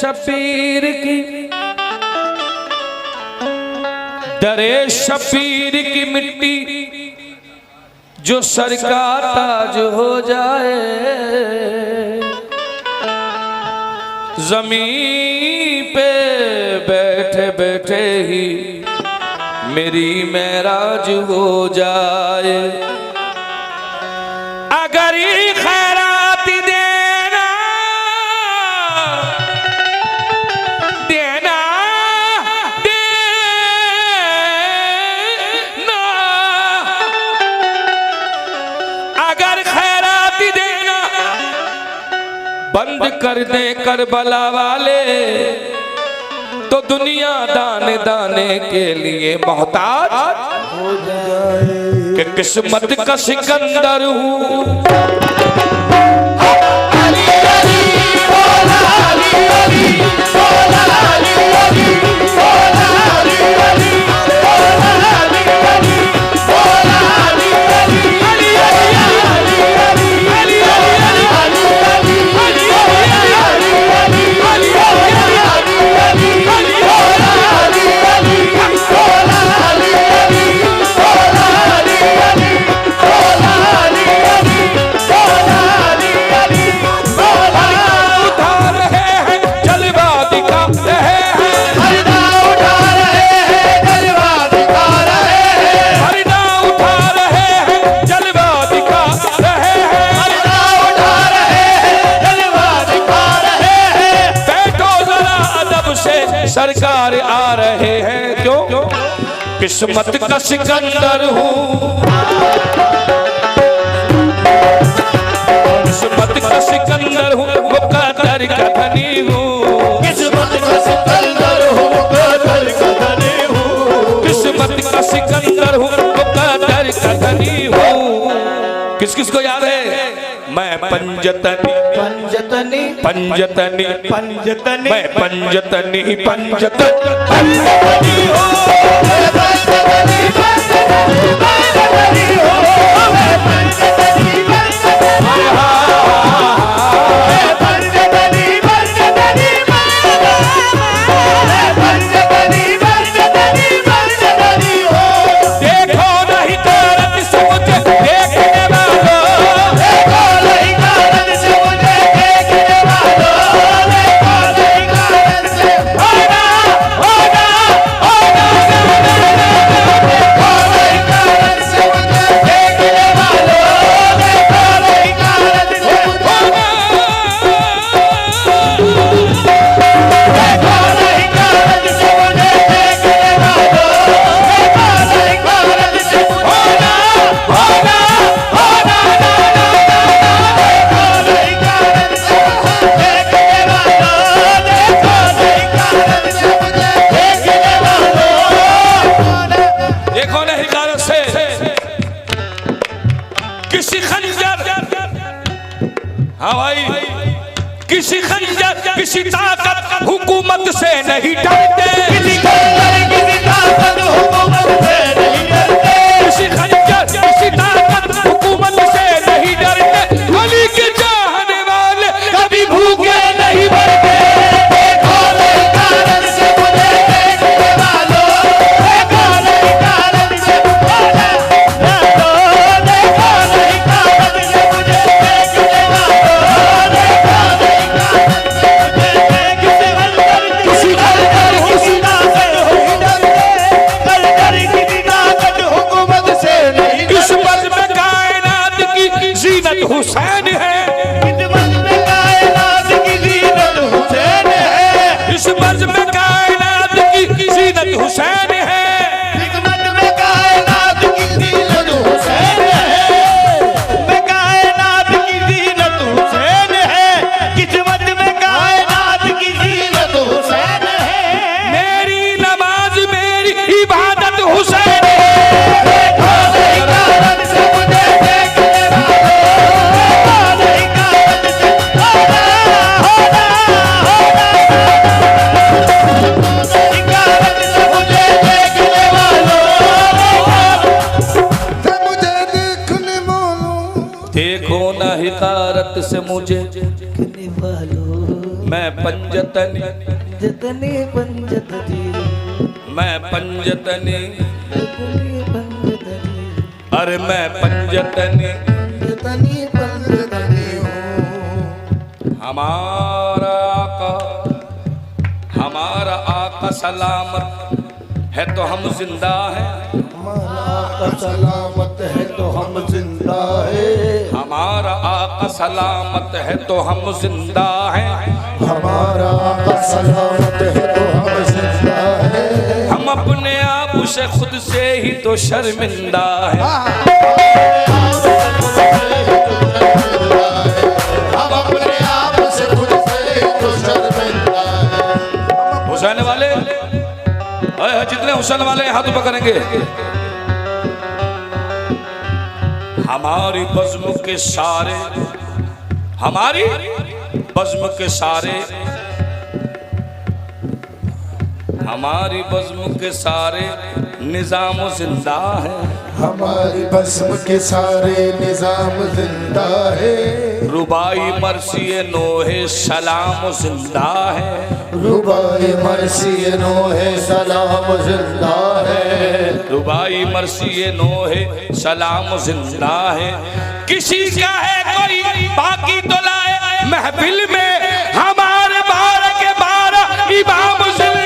शबीर की, दरे शबीर की मिट्टी जो सर का ताज हो जाए, जमीन पे बैठे बैठे ही मेरी मेराज हो जाए। अगर ये खैरात देना देना देना, अगर खैरात देना बंद कर दे करबला वाले, तो दुनिया दाने दाने के लिए मोहताज हो जाए। कि किस्मत का सिकंदर हूँ, अली अली बोला, अली अली बोला, अली अली बोला, अली अली बोला, अली अली बोला, अली अली अली अली अली सरकार आ रहे हैं। क्यों? किस्मत का सिकंदर हूँ, किस्मत का सिकंदर हूँ, वो कादर का धनी हूँ। किस्मत का सिकंदर हूँ, वो कादर का धनी हूँ। किस्मत का सिकंदर हूँ, वो कादर का धनी हूँ। किस किस को याद है? मैं पंजतनी पंजतनी पंजतनी पंजतनी, मैं पंजतनी पंजतनी पंजतनी हो, मैं पंजतनी पंजतनी पंजतनी हो, मैं पंजतनी पंजतनी मैं पंजतनी पंजतनी मैं पंजतनी पंजतनी पंजतनी हो। देखो नहीं करत से मुझे देखने वालों, देखो नहीं करत से मुझे देखने वालों, देखो नहीं करत से होना होना होना, देखो नहीं करत से मुझे देखने वालों, देखो नहीं करत से होना, देखो नहीं करत से मुझे देखने वालों, देखो नहीं करत से होना होना होना, देखो नहीं करत से देखने वालों, देखो नहीं करत से मुझे देखने वालों। देखो नहीं करत से किसी खंजर, हाँ भाई, किसी खंजर किसी ताकत हुकूमत से नहीं डरते, किसी खंजर किसी ताकत हुकूमत से नहीं डरते, किसी खंजर किसी ताकत हुकूमत से नहीं डरते। अली के चाहने वाले कभी भूखे नहीं मरते। देखो नहीं करत से मुझे देखने वालों, देखो नहीं करत से होना, देखो नहीं करत से मुझे देखने वालों, देखो नहीं करत से मुझे देखने वालों। किसी खंजर किसी ताकत हुकूमत हुकूमत से नहीं, किस्मत में कायनात की जीनत हुसैन है, किस्मत में कायनात की जीनत हुसैन है, किस्मत में कायनात की जीनत हुसैन है, किस्मत में कायनात की जीनत हुसैन है, में कायनात की जीनत हुसैन है, किस्मत में कायनात की जीनत हुसैन है। मेरी नमाज मेरी इबादत हुसैन है। देखो नहीं करत से मुझे देखने वालों, देखो नहीं करत से होना होना होना, नहीं करत से मुझे देखने वालों, देखो ना हिकारत से मुझे देखने वालों। मैं पंजतनी जतनी पंजत जी, मैं पंजतनी जतनी पंजत जी, अरे मैं पंजतनी जतनी पंजत जी हूँ। हमारा आका सलामत है तो हम जिंदा हैं। हमारा आका सलामत है तो हम जिंदा है। हमारा आका सलामत है तो हम जिंदा हैं। हमारा आका सलामत है तो हम जिंदा है। हम अपने आप से खुद से ही तो शर्मिंदा हैं। हम अपने आप से खुद से ही तो शर्मिंदा है। हुसैन वाले जितने हुसैन वाले हाथ पकड़ेंगे। हमारी बज़्म के सारे, हमारी बज़्म के सारे, हमारी बज़्म के सारे निज़ाम जिंदा है। हमारी बज़्म के सारे निज़ाम जिंदा है। रुबाई मर्सी नोहे सलाम जिंदा है। रुबाई मर्सी नोहे सलाम जिंदा है। रुबाई मर्सी नोहे सलाम जिंदा है। किसी का है कोई बाकी तो लाए महफिल में हमारे बार के बार इमाम जिंदा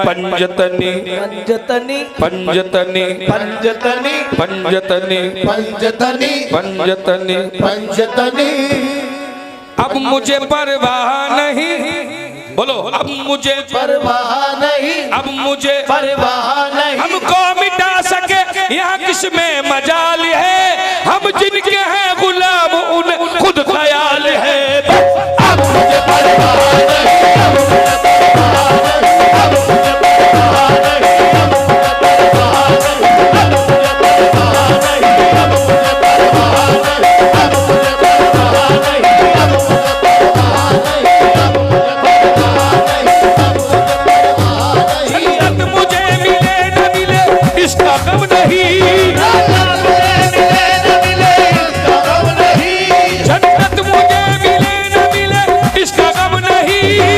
पंजतनी पंजतनी पंजतनी पंजतनी पंजतनी पंजतनी पंजतनी पंजतनी। अब मुझे परवाह नहीं, बोलो अब मुझे परवाह नहीं, अब मुझे परवाह नहीं। हमको मिटा सके यहाँ किसमें मजाल है। हम जिनके हैं गुलाम उन खुद ख्याल है। अब मुझे परवाह नहीं, अब मुझे परवाह नहीं, अब मुझे परवाह नहीं, अब मुझे परवाह नहीं, अब मुझे परवाह नहीं, अब मुझे परवाह नहीं, अब मुझे परवाह नहीं, अब मुझे परवाह नहीं, अब मुझे परवाह नहीं, अब मुझे परवाह नहीं। जन्नत मुझे मिले न मिले इसका गम नहीं। जन्नत मुझे मिले न मिले इसका गम नहीं। जन्नत मुझे मिले न मिले इसका गम नहीं।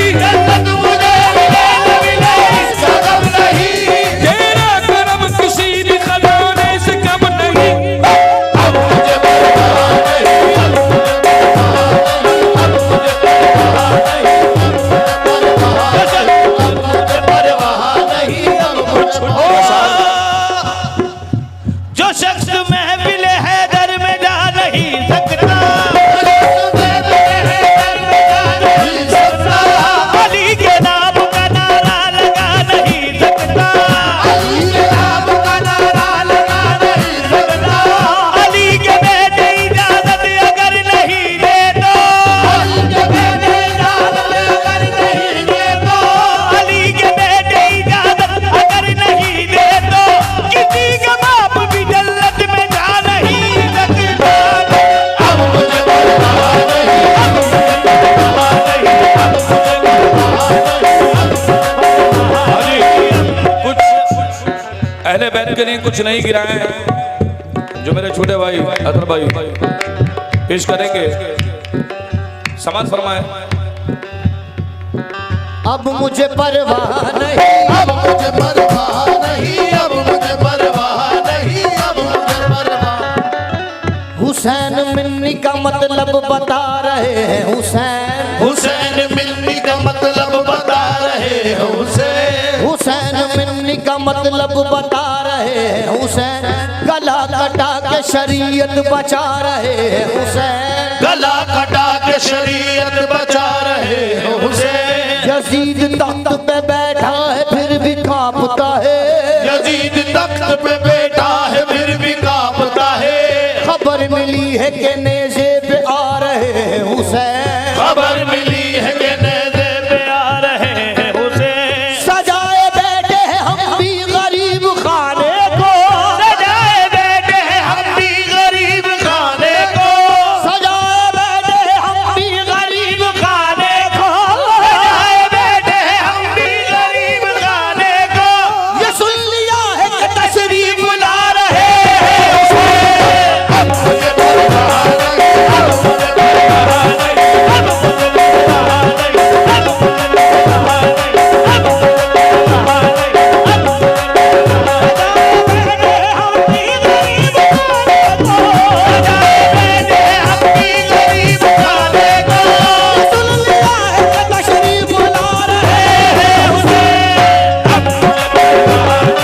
बैत के लिए कुछ नहीं गिराए हैं, जो मेरे छोटे भाई अतर भाई पेश करेंगे। समाज फरमाए। अब मुझे परवाह नहीं, अब मुझे परवाह नहीं, अब मुझे परवाह नहीं, अब मुझे परवाह। हुसैन मिन्नी का मतलब बता रहे हैं हुसैन, हुसैन मिलनी का मतलब बता रहे हैं हुसैन, हुसैन मिन्नी का मतलब बता रहे हैं हुसैन, गला कटा के शरीयत बचा रहे हैं हुसैन, गला कटा के शरीयत बचा रहे हैं हुसैन। यजीद तख्त पे बैठा है फिर भी कांपता है, यजीद तख्त पे बैठा है फिर भी कांपता है। खबर मिली है कि नेज़े पे आ रहे हैं हुसैन, खबर मिली है कि नेज़े पे आ रहे हैं हुसैन। सजाए बैठे हैं हम भी गरीब खाने को, सजाए बैठे हैं हम भी गरीब खाने को, सजाए बैठे हैं हम भी गरीब खाने को, सजाए बैठे हैं हम भी गरीब खाने को। ये सुन लिया है कि तशरीफ ला रहे हैं अब मुझे परवाह नहीं, अब मुझे परवाह नहीं, अब मुझे परवाह नहीं, अब मुझे परवाह नहीं, अब मुझे परवाह नहीं, अब मुझे हम भी गरीब खाने को। सुन लिया है कि तशरीफ ला रहे हैं अब मुझे परवाह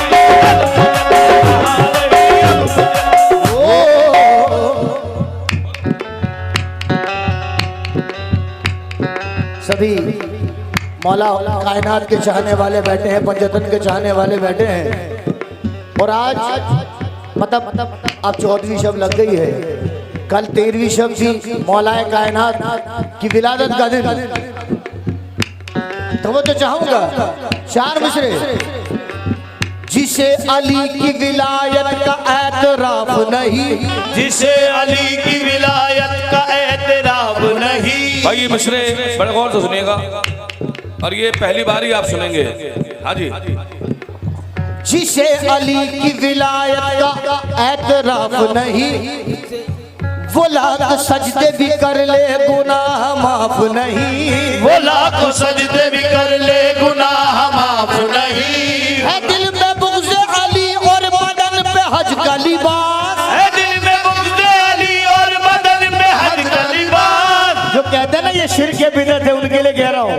नहीं, अब मुझे परवाह नहीं, अब मुझे सभी मौला कायनात के चाहने वाले बैठे हैं, पंजतन के चाहने वाले बैठे हैं। और आज मतलब अब 14वीं शब लग गई है, कल 13वीं शब थी मौलाए कायनात की विलादत का दिन। तो वो तो चाहूंगा 4 मिसरे, जिसे अली की विलायत का एतराफ नहीं, जिसे अली की विलायत का एतराफ नहीं। भाई ये मिसरे बड़े गौर से सुनिएगा, और ये पहली बार ही आप सुनेंगे। हाँ जी, जिसे अली की विलायत का एतराफ नहीं, वो लाख सजदे भी कर ले गुनाह माफ नहीं, वो लाख सजदे भी कर ले गुनाह माफ नहीं। है दिल में बुग़्ज़ अली और बदन पे हज का लिबास, है दिल में बुग़्ज़ अली और बदन में हज का लिबास। जो कहते हैं ना ये शिर्क के बिदअत है, उनके लिए कह रहा हूँ।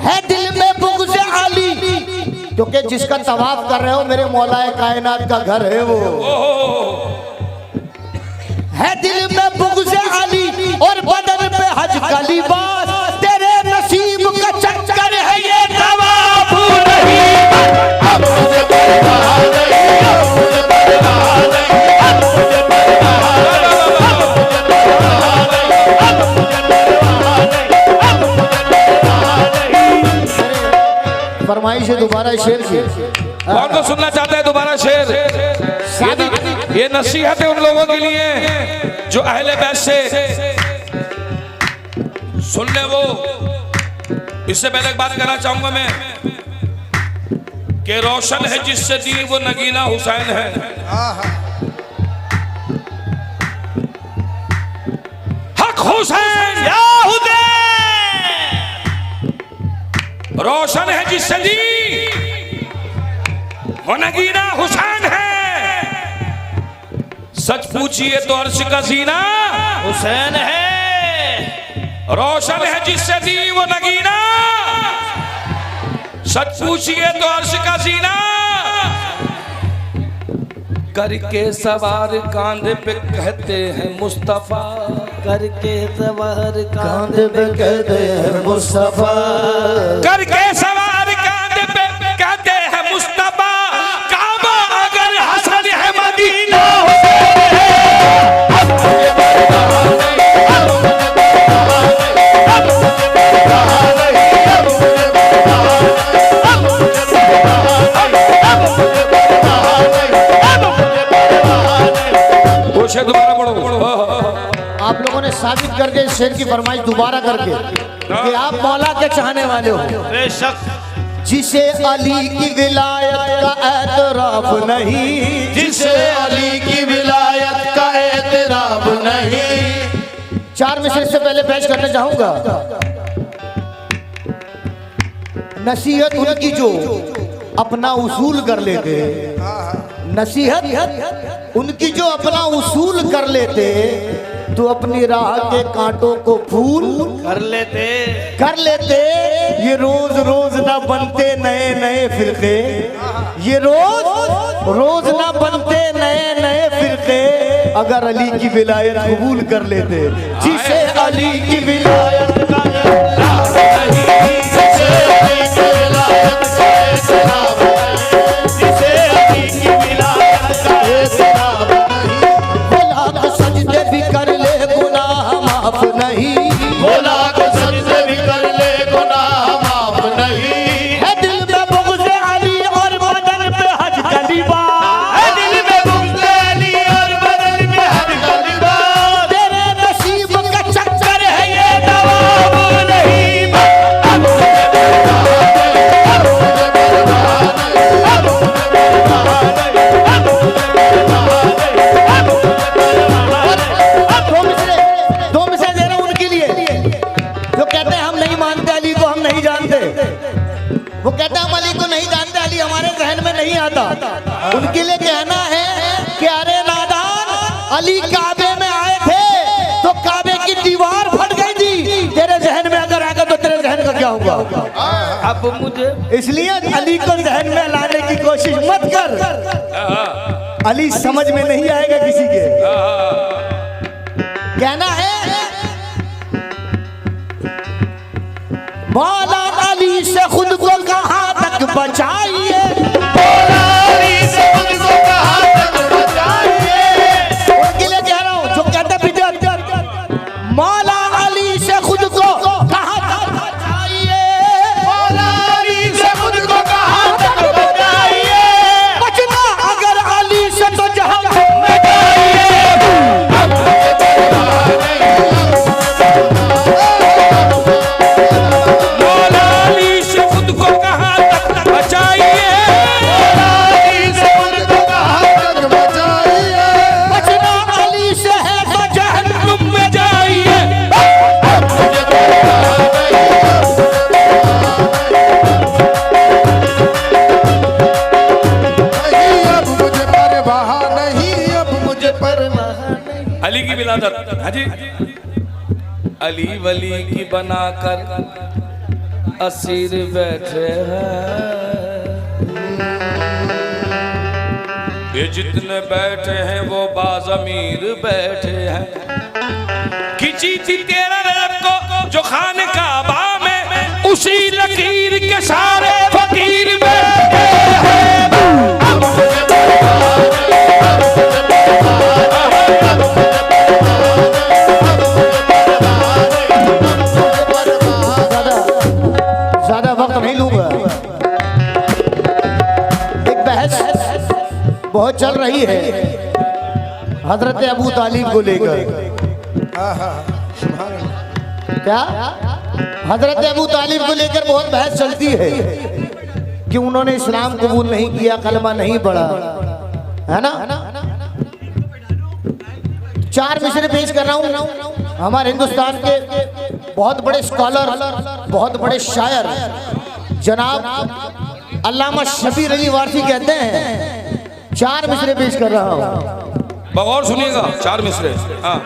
है दिल में बुग़्ज़ अली, क्योंकि जिसका तवाफ कर रहे हो मेरे मौलाए कायनात का घर है वो। है दिल में बुग़्ज़ अली और बदन पे हज का लिबास, तेरे नसीब का चक्कर है ये तवाफ नहीं। अब मुझे परवाह नहीं, अब मुझे परवाह नहीं, अब मुझे परवाह नहीं, अब मुझे परवाह नहीं, अब मुझे परवाह नहीं, अब मुझे परवाह नहीं। फरमाइश है दोबारा शेर की। कौन को सुनना चाहता है दोबारा शेर? ये नसीहत है उन लोगों के लिए जो अहले बैत से सुन ले। वो इससे पहले एक बात कहना चाहूंगा मैं कि रोशन है जिससे दी वो नगीना हुसैन है। हक हुसैन या हुसैन, रोशन है जिससे दी वो नगीना हुसैन है। सच पूछिए तो अर्श का सीना हुसैन है। रोशन है जिससे दी वो नगीना, सच पूछिए तो अर्श का सीना। करके सवार कांधे पे कहते हैं मुस्तफा, करके सवार कांधे पे कहते हैं मुस्तफा, करके सवार कांधे पे कहते हैं मुस्तफा। काबा अगर हसन है मदीना अब मुझे परवाह नहीं, अब मुझे परवाह नहीं, अब मुझे परवाह नहीं, अब मुझे परवाह नहीं, अब मुझे परवाह नहीं, अब मुझे परवाह नहीं, अब मुझे परवाह नहीं। वो शेर दोबारा पढ़ो। आप लोगों ने साबित कर दिया इस शेर की फरमाइश दोबारा करके कि आप मौला के चाहने वाले हो। बेशक जिसे अली की विलायत का एतराफ एतराफ नहीं, जिसे अली की विलायत का एतराफ नहीं। 4 मिसरे से पहले पेश करना चाहूंगा। नसीहत उनकी जो अपना उसूल कर लेते, नसीहत उनकी जो अपना उसूल कर लेते, तो अपनी राह के कांटों को फूल कर लेते। ये रोज रोज ना बनते नए नए फिरके, ये रोज ना बनते नए नए फिरके, अगर अली की विलायत कबूल कर लेते। जिसे अली की विलायत का जिसे अली की विलायत का एतराफ नहीं, जिसे अली की विलायत का एतराफ नहीं। बोला तो सजदे भी कर ले गुनाह माफ नहीं, बोला तो सजदे भी कर ले गुनाह माफ नहीं। है दिल में बुग़्ज़ अली और बदन पे हज का लिबास, है दिल में बुग़्ज़ अली और बदन में हज का लिबास। तेरे नसीब का चक्कर है ये नवाब नहीं दो मिसरे दे रहा हूं उनके लिए जो कहते हैं हम नहीं मानते अली को, हम नहीं जानते। वो कहते हैं हम अली को नहीं जानते, अली हमारे जहन में नहीं आता। उनके लिए कहना है कि अरे नादान, अली काबे में आए थे तो काबे की दीवार फट गई थी, तेरे जहन में अगर आएगा तो तेरे जहन का क्या होगा? अब मुझे इसलिए अली को जहन में लाने की कोशिश मत कर, अली समझ में नहीं आएगा किसी के। कहना है मौला अली से खुद को कहां तक बचाइए, अली से खुद को कहां तक बचाइए। उनके लिए कह रहा हूं जो कहते बिदअत, मौला अली से खुद को कहां तक बचाइए, मौला अली से खुद को कहां तक बचाइए। बचना अगर अली से तो जहां में मौला अली से खुद को कहां तक बचाइए, मौला अली से खुद को कहां तक बचाइए। बचना अली से है तो जहन्नुम में जाइए। अब मुझे परवाह नहीं, अब मुझे परवाह नहीं। अली की विलादत, हाँ जी, अली वली की बनाकर असीर बैठे हैं, ये जितने बैठे हैं वो बाज़मीर बैठे हैं। खिंची थी 13 रजब को जो खाने काबा में, उसी लकीर के सारे फकीर बैठे हैं। ज्यादा वक्त नहीं लूंगा। एक बहस बहुत चल रही है हजरत अबू तालिब को लेकर। क्या हजरत अबू तालिब को लेकर बहुत बहस चलती है कि उन्होंने इस्लाम कबूल नहीं किया, कलमा नहीं पढ़ा, है ना। 4 मिसरे पेश कर रहा हूं। हमारे हिंदुस्तान के बहुत बड़े स्कॉलर, बहुत बड़े शायर जनाब अल्लामा शबीर अली वारसी कहते हैं, 4 मिसरे पेश कर रहा हूं, बगौर सुनिएगा। 4 मिसरे, हाँ।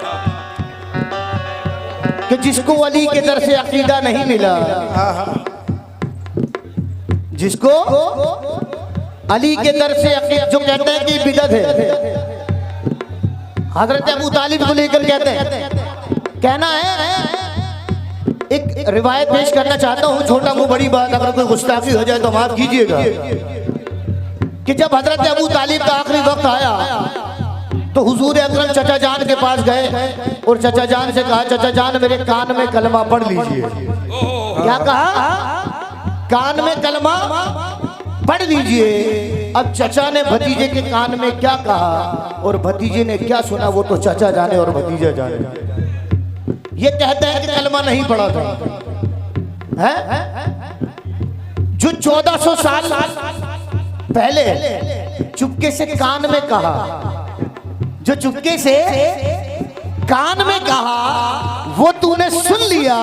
कि जिसको अली के दर से अकीदा नहीं मिला, जिसको अली के दर से अकीदा, जो कहते हैं कि बिदअत है, हजरत अबू तालिब को लेकर कहते हैं। कहना है, एक रिवायत पेश करना चाहता हूँ, छोटा मुंह बड़ी बात, अगर कोई गुस्ताखी हो जाए तो माफ कीजिएगा। कि जब हजरत अबू तालिब का आखिरी वक्त आया तो हुजूर अकरम चचा जान के पास गए और चचा जान से कहा, चचा जान मेरे कान में कलमा पढ़ लीजिए। क्या कहा? कान में कलमा पढ़ लीजिए। अब चचा ने भतीजे के कान में क्या कहा और भतीजे ने क्या सुना, वो तो चचा जाने और भतीजा जाने। ये कहते हैं कि कलमा नहीं पढ़ा था, है? जो 1400 साल पहले चुपके से कान में कहा, जो चुपके से कान में कहा वो तूने सुन लिया,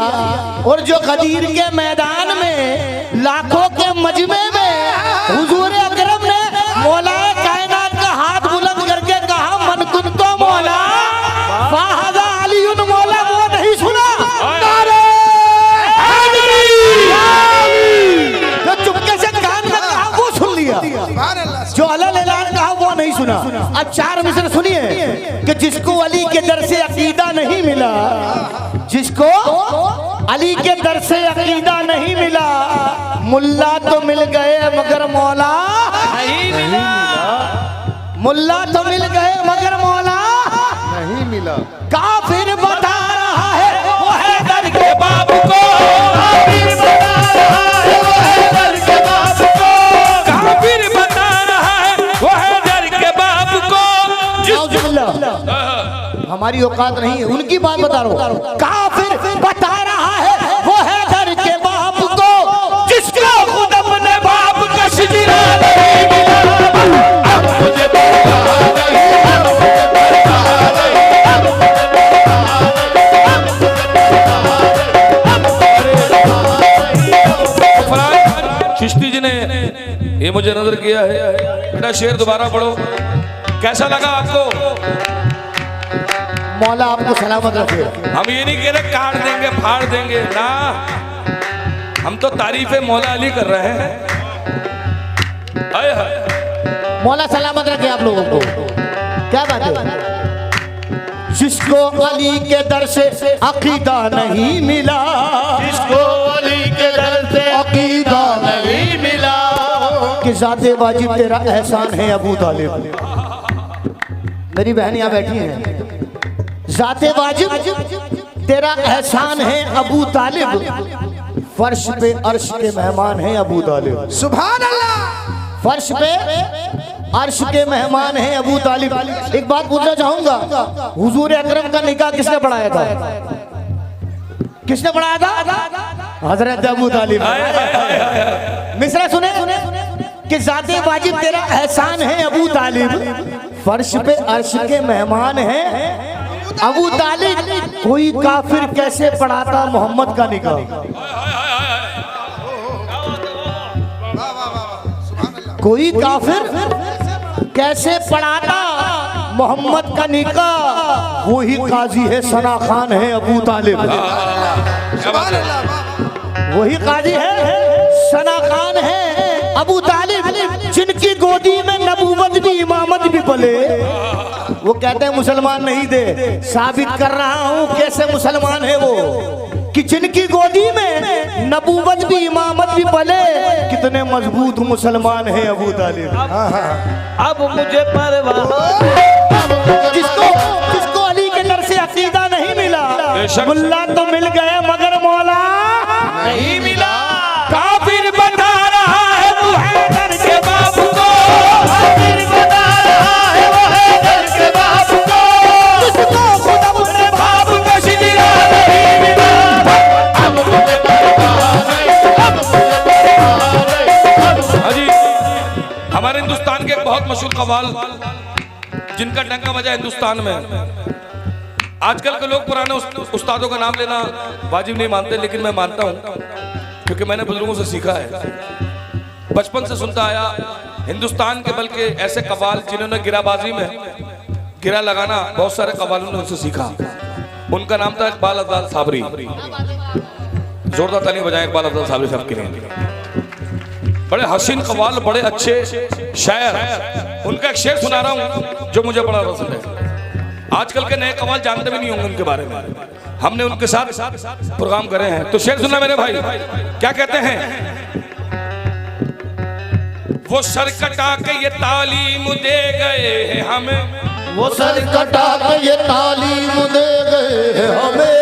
और जो गदीर के मैदान में लाखों के मजमे में हुजूर अकरम ने मौला कायनात का हाथ बुलंद करके कहा मन कुन तो मौला फाहदा अलीउन मौला, वो नहीं सुना। जो चुपके से कान में कहा वो सुन लिया, जो अलल ऐलान कहा वो नहीं सुना। अब चार मिसर सुनिए कि जिसको अली के दर से अकीदा नहीं मिला, जिसको अली के दर से अकीदा नहीं मिला, मुल्ला तो मिल गए मगर मौला नहीं मिला। मुल्ला तो मिल गए मगर मौला नहीं मिला। काफिर बता रहा है वो है दर के बाप को, काफिर बता रहा है वो है दर के बाप को, काफिर बता रहा है वो है दर के बाप को। हमारी औकात नहीं है, उनकी बात बता रहा हूं। काफिर बता रहा है वो है दर के बाप को, जिसको खुद अपने बाप का सिजदा नहीं मिला। अब मुझे परवाह नहीं, अब मुझे परवाह नहीं, अब मुझे परवाह फराज चिश्ती जी ने ये मुझे नजर किया है। बेटा शेर दोबारा पढ़ो, कैसा लगा आपको? मौला आपको सलामत रखे। हम ये नहीं कह रहे काट देंगे फाड़ देंगे ना, हम तो तारीफे मौला अली कर रहे हैं। आए हाय। मौला सलामत रखे आप लोगों को। क्या बात है? जिसको अली के दर से अकीदा नहीं मिला, जिसको अली के दर से अकीदा नहीं मिला, कि ज़ाते वाजिब तेरा एहसान है अबू तालिब। मेरी बहन यहाँ बैठी हैं। ज़ाते वाजिब तेरा एहसान है अबू तालिब, फर्श पे अर्श के मेहमान हैं अबू तालिब। सुभान अल्लाह। फर्श पे अर्श के मेहमान हैं अबू तालिब। एक बात पूछना चाहूंगा, हुजूर अकरम का निकाह किसने पढ़ाया था? किसने पढ़ाया था? हजरत अबू तालिब। मिसरा सुने कि ज़ाते वाजिब तेरा एहसान है अबू तालिब, फर्श पे अर्श के मेहमान हैं अबू तालिब। कोई काफिर कैसे पढ़ाता मोहम्मद का निकाह? कोई काफिर कैसे पढ़ाता मोहम्मद का निकाह? वही काजी है सना खान है अबू तालिब। वही काजी है सना खान है अबू तालिब, जिनकी गोदी में नबूवत भी इमामत भी पले। वो कहते हैं मुसलमान नहीं थे, साबित कर रहा हूं कैसे मुसलमान है वो, कि जिनकी गोदी में नबूवत भी इमामत भी पले, कितने मजबूत मुसलमान है अबू तालिब। अब मुझे परवाह, जिसको जिसको अली के दर से अकीदा नहीं मिला, मुल्ला तो मिल गए मगर मौला नहीं मिला। काफिर बता रहा है वो है दर के बाप को, काफिर बता रहा है वो है दर के बाप को, जिसको खुद अपने बाप का सिजदा नहीं मिला। अब मुझे परवाह नहीं, अब मुझे परवाह नहीं, अब मुझे हाजी, हमारे हिंदुस्तान के एक बहुत मशहूर कव्वाल जिनका डंका बजा हिंदुस्तान में। आजकल के लोग पुराने उस्तादों का नाम लेना वाजिब नहीं मानते, लेकिन मैं मानता हूं क्योंकि मैंने बुजुर्गों से सीखा है, बचपन से सुनता आया। हिंदुस्तान के बल्कि ऐसे कव्वाल जिन्होंने गिराबाजी में गिरा लगाना बहुत सारे कव्वालों ने उनसे सीखा। उनका नाम था इकबाल अफजाल साबरी। जोरदार ताली बजाएं इकबाल अफजाल साबरी साहब के लिए। बड़े हसीन कव्वाल, बड़े अच्छे शायर। उनका एक शेर सुना रहा हूं जो मुझे बड़ा पसंद है। आजकल के नए कव्वाल जानते भी नहीं होंगे उनके बारे में, हमने उनके साथ प्रोग्राम करे हैं। तो शेर सुनना मेरे भाई, क्या कहते हैं? वो सर कटा के ये तालीम दे गए हैं हमें, वो सर कटा के ये तालीम दे गए हमें,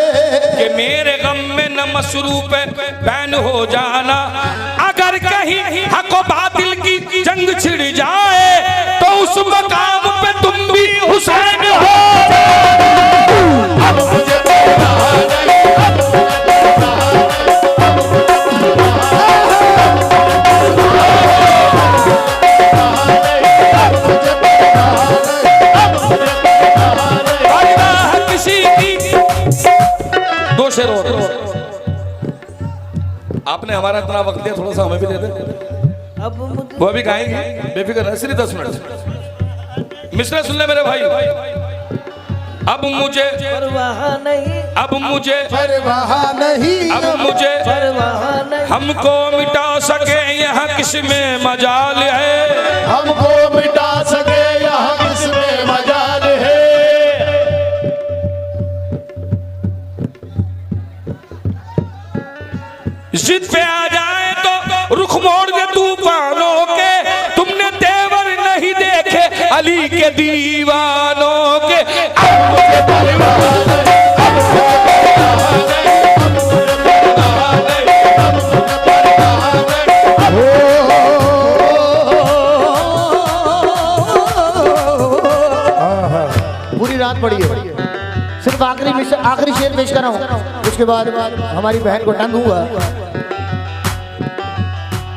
कि मेरे गम में न मसरूफ बैन हो जाना। अगर कहीं हक व बातिल की जंग छिड़ जाए तो उस मकाम पे तुम भी हुसैन हो। अब मुझे परवाह नहीं, अब मुझे परवाह नहीं, अब हमारा इतना वक्त दिया, थोड़ा सा हमें भी दे दे। अब मुझे वो भी गाएंगे, बेफिक्र है, सिर्फ 10 मिनट। मिसरे सुन ले मेरे भाई। अब मुझे परवाह नहीं, अब मुझे परवाह नहीं, अब मुझे परवाह नहीं, हमको मिटा सके यहाँ किसमें मजाल है। हमको मिटा सके यहाँ किसमें मजाल है। जिद पे आ जाए तो रुख मोड़ दे तूफानों के, तुमने तेवर नहीं देखे अली के दीवानों के। अब मुझे परवाह नहीं, अब मुझे परवाह नहीं, अब मुझे परवाह नहीं, अब मुझे परवाह नहीं। पूरी रात पड़ी है, सिर्फ आखिरी शेर पेश कर रहा हूँ, उसके बाद हमारी बहन को टंग हुआ।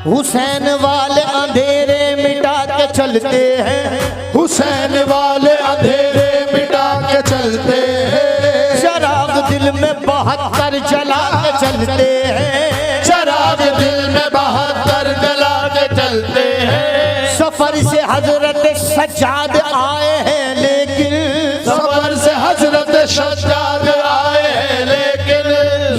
हुसैन वाले अंधेरे मिटा के चलते हैं, हुसैन वाले अंधेरे मिटा के चलते हैं, शराब दिल में 72 जला के चलते हैं, शराब दिल में 72 जला के चलते हैं। सफर से हजरत सज्जाद आए हैं लेकिन, सफर से हजरत सज्जाद आए हैं लेकिन,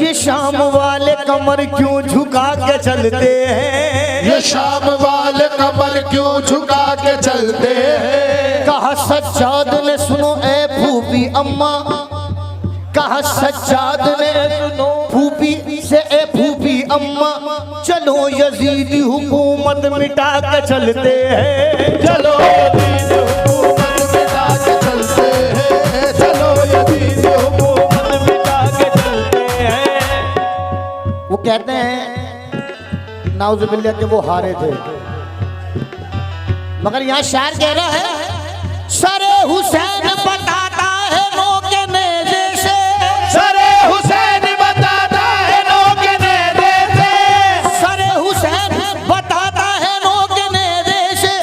ये शाम वाले कमर क्यों झुका के चलते हैं, ये शाम वाले कमर क्यों झुका के चलते हैं। कहा सज्जाद ने सुनो ए फूफी अम्मा, कहा सज्जाद ने फूफी से ए फूफी अम्मा, चलो यजीदी हुकूमत मिटा के चलते हैं, चलो यजीद हुकूमत मिटा के चलते हैं, चलो यजीद हुकूमत मिटा के चलते हैं। वो कहते हैं नाउजुबिल्लाह के वो हारे थे, मगर यहाँ शायर कह रहा है, सरे हुसैन बताता है नो के नेज़े से, सरे हुसैन बताता है नो के नेज़े से, सरे हुसैन बताता है नो के नेज़े से,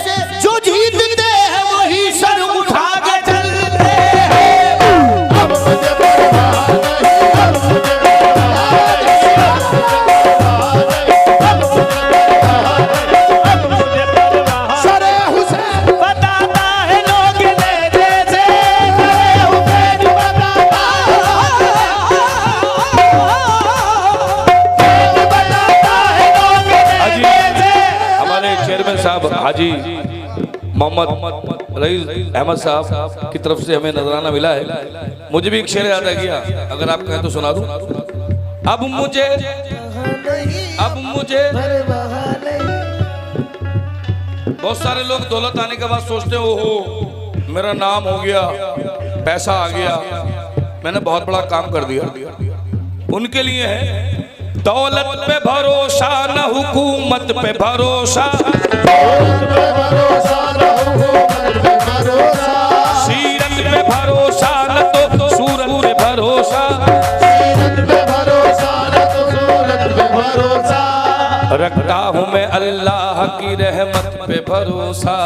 जो जीतते हैं वही सर उठा के चलते हैं। अब मुझे परवाह नहीं, अब मुझे परवाह नहीं, अब मुझे परवाह नहीं, अब मुझे परवाह नहीं, अब मुझे परवाह। सरे हुसैन बताता है नो के नेज़े से, सरे हुसैन बताता है नो के नेज़े से। हमारे चेयरमैन साहब हाजी मोहम्मद रईस अहमद साहब की तरफ से हमें नजराना मिला है। मुझे भी एक शेर याद आ गया, अगर आप कहें तो सुना दूं। अब मुझे बहुत सारे लोग दौलत आने के बाद सोचते हो मेरा नाम हो गया, पैसा आ गया, मैंने बहुत बड़ा काम कर दिया। उनके लिए है दौलत पे भरोसा न हुकूमत पे भरोसा, भरोसा न हुकूमत पे भरोसा, सीरत पे भरोसा न तो सूरत पे भरोसा, सीरत पे भरोसा न तो सूरत पे भरोसा, रखता हूँ मैं अल्लाह की रहमत पे भरोसा।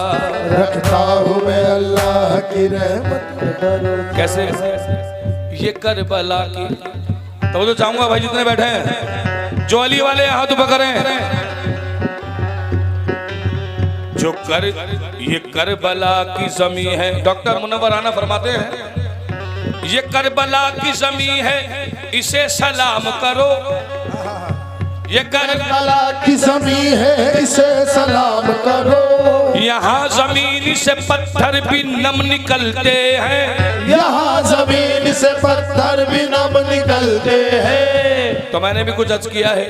रखता हूँ मैं अल्लाह की रहमत पे भरोसा। कैसे ये करबला की, तो जो चाहूंगा भाई जितने बैठे हैं जो अली वाले हाथ पकड़े, जो ये करबला की जमी है। डॉक्टर मुनव्वर राना फरमाते हैं ये करबला की जमी है, इसे सलाम करो। ये करबला की जमी है, इसे सलाम करो। यहाँ जमीन से पत्थर भी नम निकलते हैं, यहाँ जमीन से पत्थर भी नम निकलते हैं। तो मैंने भी कुछ अर्ज किया है।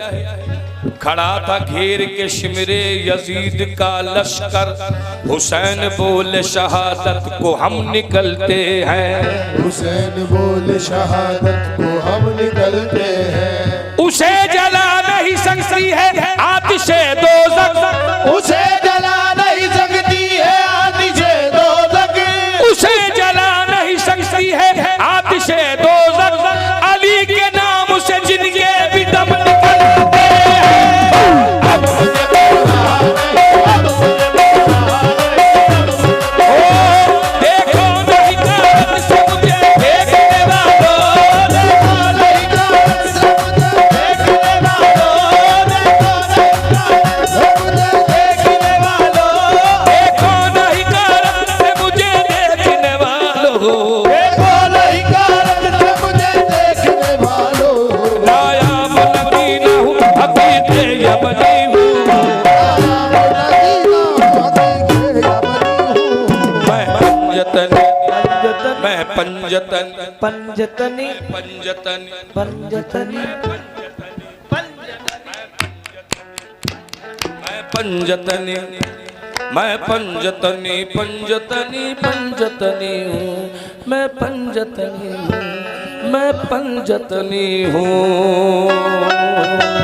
खड़ा था घेर के शिमरे यजीद का लश्कर, हुसैन बोले शहादत को हम निकलते हैं। हुसैन बोले शहादत को हम निकलते हैं। उसे जला नहीं सकती है आतिशे दोज़ख, उसे जला नहीं सकती है आतिशे दोज़ख, उसे जला नहीं सकती है आतिशे दोज़ख। अली के नाम से जिनके भी दम निकलते हैं। अब मुझे परवाह नहीं, अब मुझे परवाह नहीं, ओ देखो नहीं कान से मुझे देखने वालों, देखो नहीं कान से मुझे देखने वालों, देखो पंजतन पंजतनी पंजतन पंजतनी पंजतनी मैं पंजतनी पंजतनी पंजतनी हूँ मैं पंजतनी हूँ मैं पंजतनी हूँ